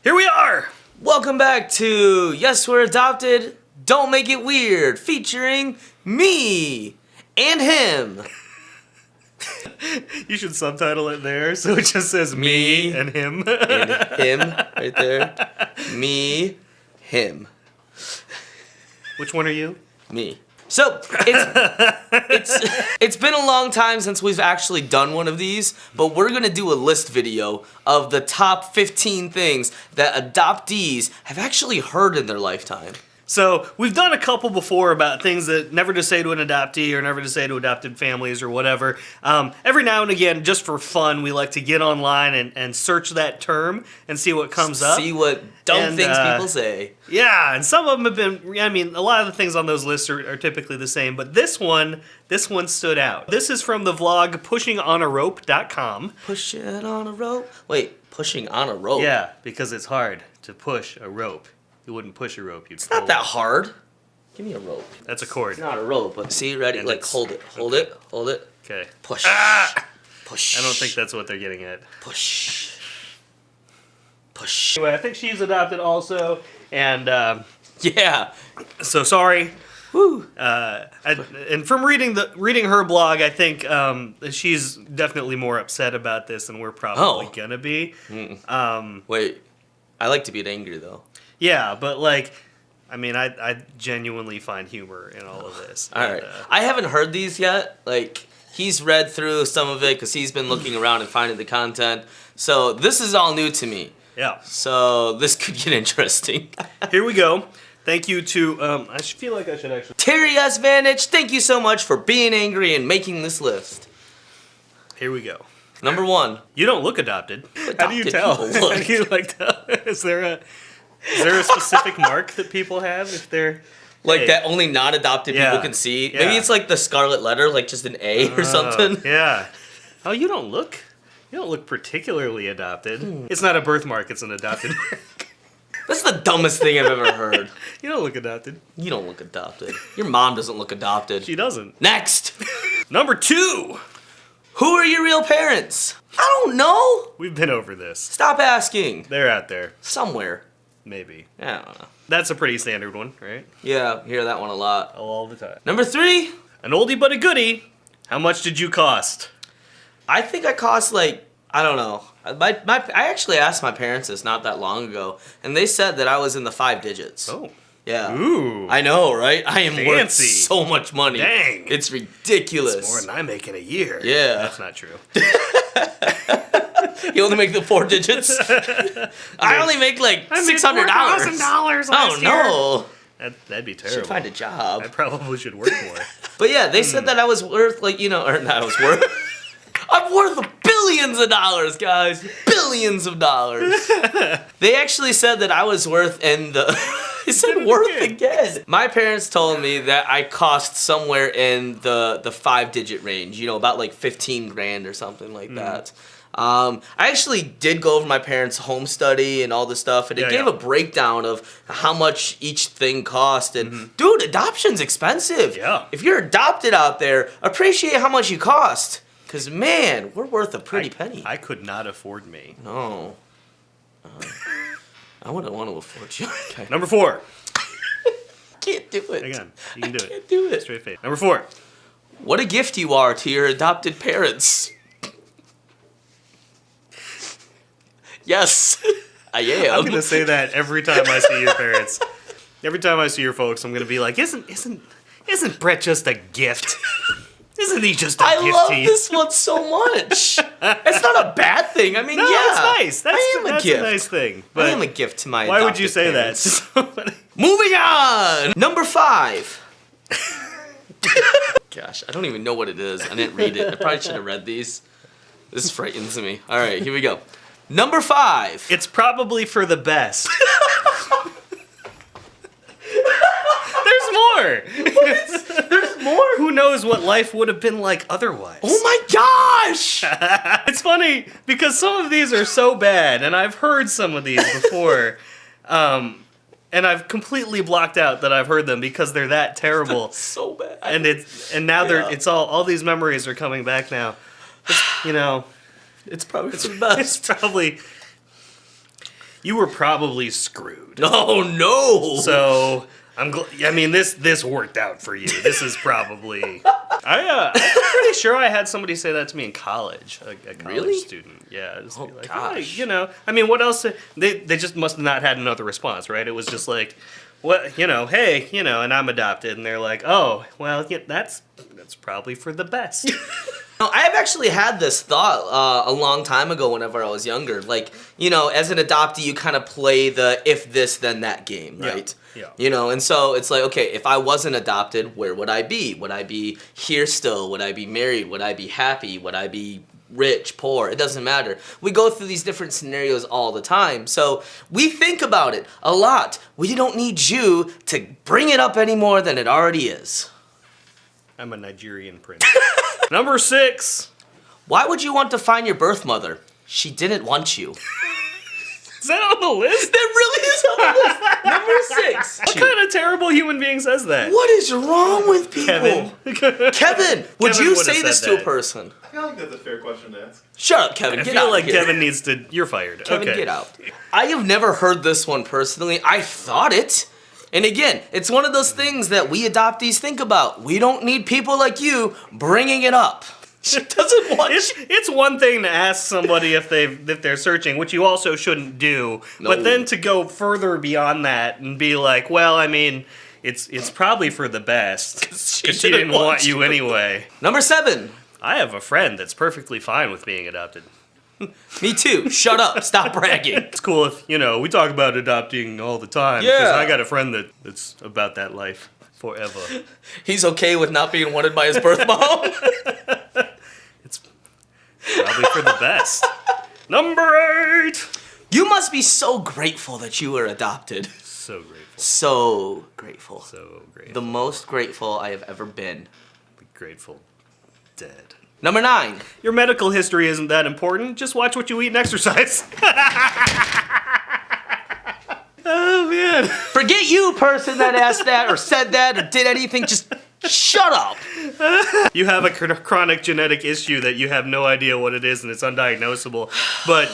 Here we are! Welcome back to Yes, We're Adopted, Don't Make It Weird, featuring me and him. You should subtitle it there so it just says me and him. And him, right there. Me, him. Which one are you? Me. So, it's been a long time since we've actually done one of these, but we're gonna do a list video of the top 15 things that adoptees have actually heard in their lifetime. So, we've done a couple before about things that never to say to an adoptee or never to say to adopted families or whatever. Every now and again, just for fun, we like to get online and search that term and see what comes up. See what dumb things people say. Yeah, and some of them have been, I mean, a lot of the things on those lists are typically the same, but this one stood out. This is from the vlog pushingonarope.com. Push it on a rope? Wait, pushing on a rope? Yeah, because it's hard to push a rope. You wouldn't push a rope, you'd It's not that hard. Give me a rope. That's a cord. It's not a rope, but see, ready? And like, hold it, hold it, hold it. Okay. Push. Ah! Push. I don't think that's what they're getting at. Push. Push. Anyway, I think she's adopted also, and Yeah. so sorry. Woo. And from reading her blog, I think she's definitely more upset about this than we're probably gonna be. Wait, I like to be angry though. Yeah, but like, I mean, I genuinely find humor in all of this. All right, I haven't heard these yet. Like, he's read through some of it because he's been looking around and finding the content. So this is all new to me. Yeah. So this could get interesting. Here we go. Thank you to, I feel like I should actually... Terry S. Vantage, thank you so much for being angry and making this list. Here we go. Number 1. You don't look adopted. How do you Adopted tell? people look. How do you like tell? Is there a specific mark that people have if they're... Like hey. that only non-adopted people can see? Yeah. Maybe it's like the scarlet letter, like just an A or something. Yeah. Oh, you don't look particularly adopted. It's not a birthmark, it's an adopted mark. That's the dumbest thing I've ever heard. You don't look adopted. You don't look adopted. Your mom doesn't look adopted. She doesn't. Next! Number 2! Who are your real parents? I don't know! We've been over this. Stop asking. They're out there. Somewhere. Maybe. I don't know. That's a pretty standard one, right? Yeah, hear that one a lot. All the time. Number 3. An oldie but a goodie. How much did you cost? I think I cost like, I don't know. I actually asked my parents this not that long ago, and they said that I was in the 5 digits. Oh. Yeah. Ooh. I know, right? I am worth Fancy. so much money. Dang. It's ridiculous. It's more than I make in a year. Yeah. That's not true. You only make the 4 digits? I only make like $600. $4,000 Oh no. That'd be Should terrible. find a job. I probably should work more. But yeah, they said that I was worth like, you know, or that I was worth. I'm worth billions of dollars, guys. Billions of dollars. They actually said that I was worth in the... They said worth again. My parents told me that I cost somewhere in the 5-digit range. You know, about like 15 grand or something like that. I actually did go over my parents' home study and all this stuff, and it gave a breakdown of how much each thing cost. And dude, adoption's expensive. Yeah. If you're adopted out there, appreciate how much you cost. Because, man, we're worth a pretty penny. I could not afford me. No. I wouldn't want to afford you. Okay. Number 4. Can't do it. Hang on. You can do it. Can't do it. Straight face. Number 4. What a gift you are to your adopted parents. Yes, I am. I'm going to say that every time I see your parents. Every time I see your folks, I'm going to be like, isn't Brett just a gift? Isn't he just a gift to you? I love this one so much. It's not a bad thing. I mean, No, yeah. that's nice. That's gift. a nice thing. I am a gift to my why would you adopted say parents. that? Moving on! Number 5. Gosh, I don't even know what it is. I didn't read it. I probably should have read these. This frightens me. All right, here we go. Number 5. It's probably for the best. There's more. There's more? Who knows what life would have been like otherwise? Oh my gosh! It's funny because some of these are so bad, and I've heard some of these before, and I've completely blocked out that I've heard them because they're that terrible. So bad. And now it's all these memories are coming back now. It's, you know, it's probably for the best. it's probably. you were probably screwed. Oh no! So I mean, this worked out for you. This is probably. I'm pretty sure I had somebody say that to me in college. A college Really? student. Yeah. Just Oh, be like, gosh. "Hey, I mean, what else? They just must have not had another response, right? It was just like, what, hey, and I'm adopted, and they're like, oh, well, yeah, that's probably for the best. No, I have actually had this thought a long time ago whenever I was younger. Like, as an adoptee, you kind of play the if this, then that game, right? Yeah. And so it's like, okay, if I wasn't adopted, where would I be? Would I be here still? Would I be married? Would I be happy? Would I be rich, poor? It doesn't matter. We go through these different scenarios all the time. So we think about it a lot. We don't need you to bring it up any more than it already is. I'm a Nigerian prince. Number 6. Why would you want to find your birth mother? She didn't want you. Is that on the list? That really is on the list. Number 6. What kind of terrible human being says that? What is wrong with people? Kevin. Kevin, would Kevin you would've say said this to a that. person? I feel like that's a fair question to ask. Shut up, Kevin. I Get feel out like here. Kevin needs to. You're fired. Kevin, okay. get out. I have never heard this one personally. I thought it. And again, it's one of those things that we adoptees think about. We don't need people like you bringing it up. She doesn't want It's one thing to ask somebody if they're searching, which you also shouldn't do. No. But then to go further beyond that and be like, well, I mean, it's probably for the best because she didn't want you anyway. Number 7. I have a friend that's perfectly fine with being adopted. Me too. Shut up. Stop bragging. It's cool if we talk about adopting all the time. Yeah. Because I got a friend that's about that life forever. He's okay with not being wanted by his birth mom. It's probably for the best. Number 8. You must be so grateful that you were adopted. So grateful. So grateful. So grateful. The most grateful I have ever been. Grateful. Dead. Number 9. Your medical history isn't that important. Just watch what you eat and exercise. Oh, man. Forget you, person that asked that or said that or did anything. Just shut up. You have a chronic genetic issue that you have no idea what it is and it's undiagnosable. But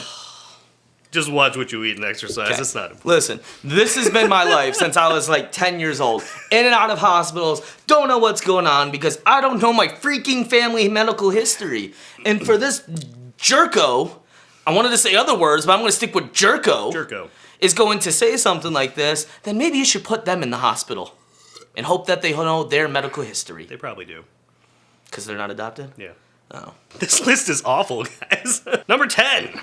just watch what you eat and exercise. Okay. It's not important. Listen, this has been my life since I was like 10 years old. In and out of hospitals, don't know what's going on because I don't know my freaking family medical history. And for this jerko, I wanted to say other words, but I'm going to stick with jerko. Jerko. Is going to say something like this, then maybe you should put them in the hospital and hope that they know their medical history. They probably do. Because they're not adopted? Yeah. Oh. This list is awful, guys. Number 10.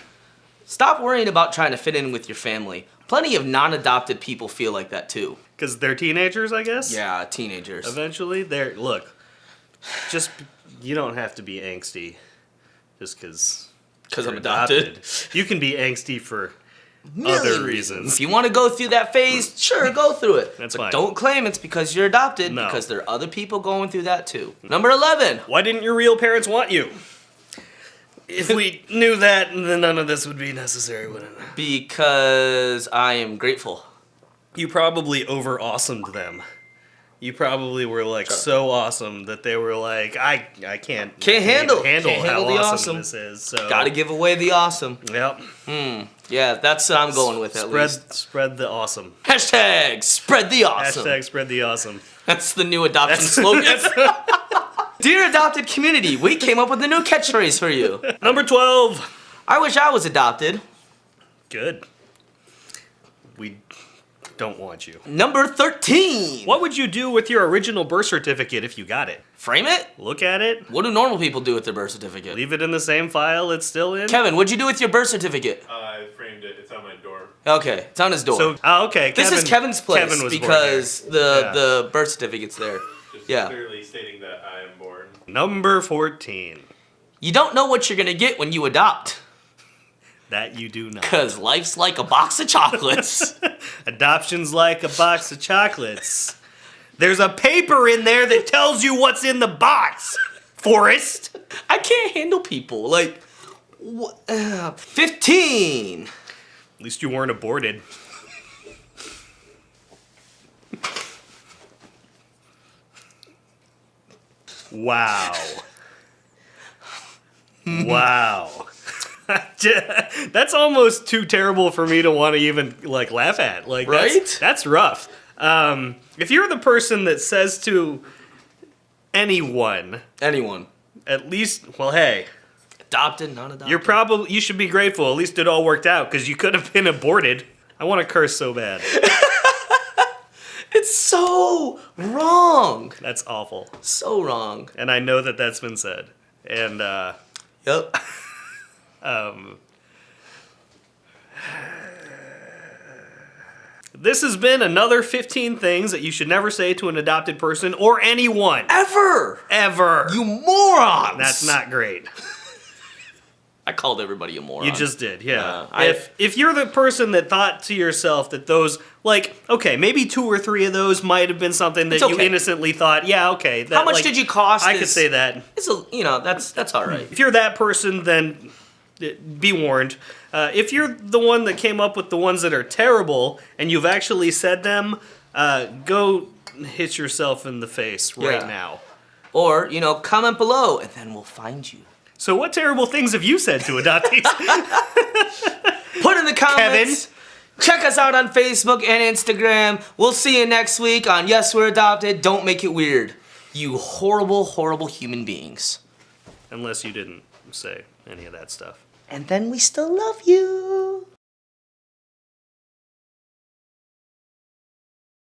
Stop worrying about trying to fit in with your family. Plenty of non-adopted people feel like that too. Because they're teenagers, I guess? Yeah, teenagers. Eventually, just, you don't have to be angsty just because I'm adopted. You can be angsty for Million other reasons. If you want to go through that phase, sure, go through it. That's but fine. don't claim it's because you're adopted, No. because there are other people going through that too. Number 11. Why didn't your real parents want you? If we knew that, then none of this would be necessary, wouldn't it? Because I am grateful. You probably over-awesomed them. You probably were like so awesome that they were like, I can't handle how the awesome. this is. So Gotta give away the awesome. Yep. Yeah, that's what I'm going with at least. Spread the awesome. Hashtag spread the awesome. Hashtag spread the awesome. That's the new adoption slogan. Dear adopted community, we came up with a new catchphrase for you. Number 12. I wish I was adopted. Good. We don't want you. Number 13. What would you do with your original birth certificate if you got it? Frame it? Look at it. What do normal people do with their birth certificate? Leave it in the same file it's still in. Kevin, what'd you do with your birth certificate? I framed it. It's on my door. Okay, it's on his door. So, okay. This is Kevin's place Kevin was born because there. the birth certificate's there. Just Yeah. clearly stating that I am born. Number 14. You don't know what you're gonna get when you adopt. That you do not. Cause life's like a box of chocolates. Adoption's like a box of chocolates. There's a paper in there that tells you what's in the box, Forrest. I can't handle people. Like, 15. At least you weren't aborted. Wow. Wow. That's almost too terrible for me to want to even like laugh at. Like, Right? That's rough. If you're the person that says to anyone, at least, well, hey, Adopted, non-adopted. you should be grateful. At least it all worked out because you could have been aborted. I want to curse so bad. It's so wrong. That's awful. So wrong. And I know that that's been said. And, Yep. this has been another 15 things that you should never say to an adopted person or anyone. Ever. Ever. You morons. That's not great. I called everybody a moron. You just did, yeah. I- If you're the person that thought to yourself that those, like, okay, maybe 2 or 3 of those might have been something that It's you okay. innocently thought, yeah, okay. That, How much like, did you cost? I could say that. It's a, that's all right. If you're that person, then be warned. If you're the one that came up with the ones that are terrible and you've actually said them, go hit yourself in the face right Yeah. now. Or, comment below and then we'll find you. So what terrible things have you said to adoptees? Put in the comments. Check us out on Facebook and Instagram. We'll see you next week on Yes, We're Adopted. Don't make it weird. You horrible, horrible human beings. Unless you didn't say any of that stuff. And then we still love you.